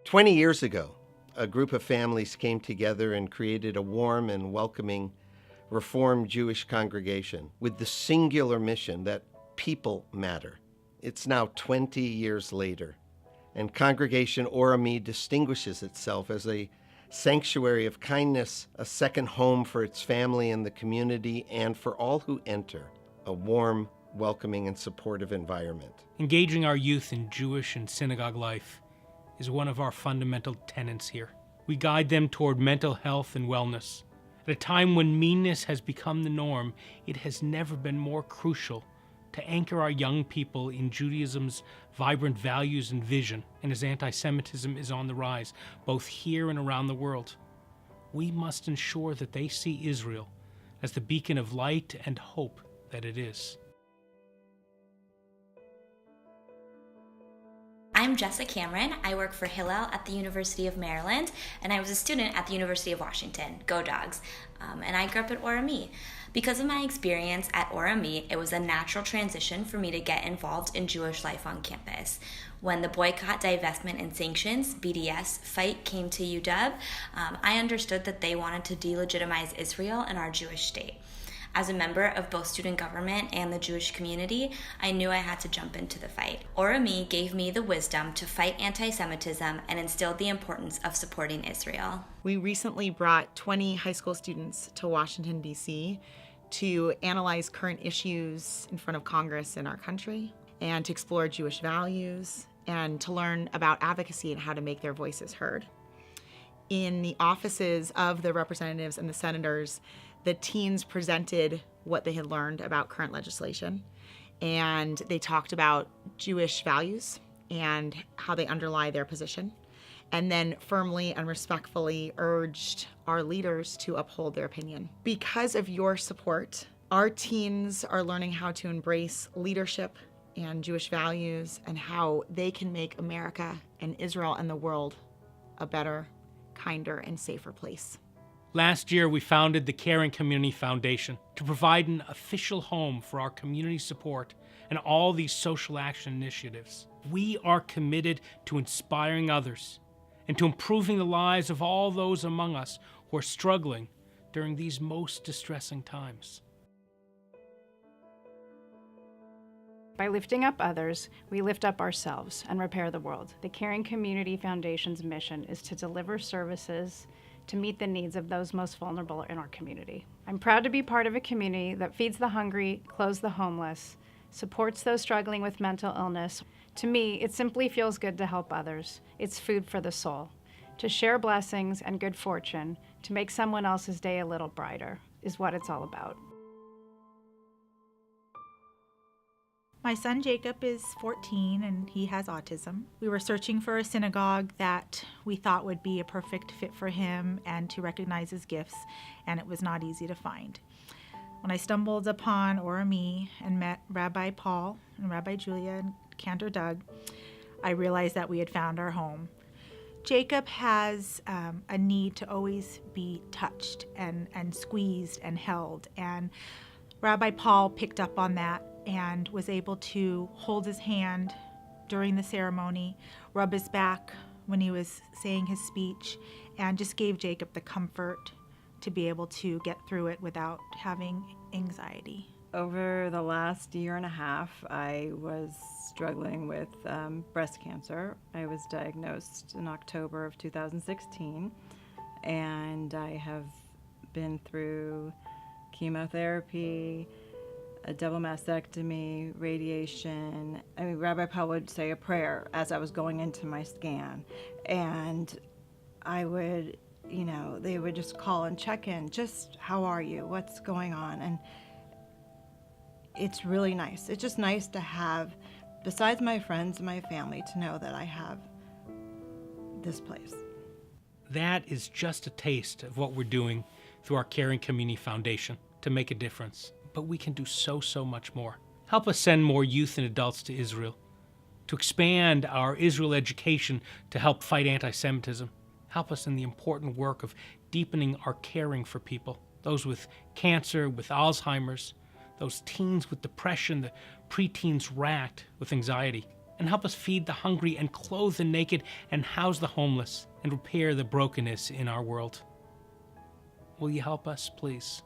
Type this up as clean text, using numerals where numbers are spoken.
20 years ago, a group of families came together and created a warm and welcoming Reformed Jewish congregation with the singular mission that people matter. It's now 20 years later, and Congregation Orami distinguishes itself as a sanctuary of kindness, a second home for its family and the community, and for all who enter, a warm, welcoming, and supportive environment. Engaging our youth in Jewish and synagogue life is one of our fundamental tenets here. We guide them toward mental health and wellness. At a time when meanness has become the norm, it has never been more crucial to anchor our young people in Judaism's vibrant values and vision, and as anti-Semitism is on the rise, both here and around the world. We must ensure that they see Israel as the beacon of light and hope that it is. I'm Jessa Cameron. I work for Hillel at the University of Maryland, and I was a student at the University of Washington. Go Dogs. And I grew up at Orami. Because of my experience at Orami, it was a natural transition for me to get involved in Jewish life on campus. When the Boycott, Divestment, and Sanctions, BDS, fight came to UW, I understood that they wanted to delegitimize Israel and our Jewish state. As a member of both student government and the Jewish community, I knew I had to jump into the fight. Orami gave me the wisdom to fight anti-Semitism and instilled the importance of supporting Israel. We recently brought 20 high school students to Washington, D.C. to analyze current issues in front of Congress in our country and to explore Jewish values and to learn about advocacy and how to make their voices heard. In the offices of the representatives and the senators, the teens presented what they had learned about current legislation, and they talked about Jewish values and how they underlie their position, and then firmly and respectfully urged our leaders to uphold their opinion. Because of your support, our teens are learning how to embrace leadership and Jewish values and how they can make America and Israel and the world a better, kinder, and safer place. Last year, we founded the Caring Community Foundation to provide an official home for our community support and all these social action initiatives. We are committed to inspiring others and to improving the lives of all those among us who are struggling during these most distressing times. By lifting up others, we lift up ourselves and repair the world. The Caring Community Foundation's mission is to deliver services to meet the needs of those most vulnerable in our community. I'm proud to be part of a community that feeds the hungry, clothes the homeless, supports those struggling with mental illness. To me, it simply feels good to help others. It's food for the soul. To share blessings and good fortune, to make someone else's day a little brighter, is what it's all about. My son Jacob is 14 and he has autism. We were searching for a synagogue that we thought would be a perfect fit for him and to recognize his gifts, and it was not easy to find. When I stumbled upon Orami and met Rabbi Paul and Rabbi Julia and Cantor Doug, I realized that we had found our home. Jacob has a need to always be touched and squeezed and held, and Rabbi Paul picked up on that and was able to hold his hand during the ceremony, rub his back when he was saying his speech, and just gave Jacob the comfort to be able to get through it without having anxiety. Over the last year and a half, I was struggling with breast cancer. I was diagnosed in October of 2016, and I have been through chemotherapy, a double mastectomy, radiation. I mean, Rabbi Paul would say a prayer as I was going into my scan. And I would, they would just call and check in, just how are you? What's going on? And it's really nice. It's just nice to have, besides my friends and my family, to know that I have this place. That is just a taste of what we're doing through our Caring Community Foundation to make a difference. But we can do so much more. Help us send more youth and adults to Israel, to expand our Israel education to help fight anti-Semitism. Help us in the important work of deepening our caring for people, those with cancer, with Alzheimer's, those teens with depression, the preteens racked with anxiety. and help us feed the hungry and clothe the naked and house the homeless and repair the brokenness in our world. Will you help us, please?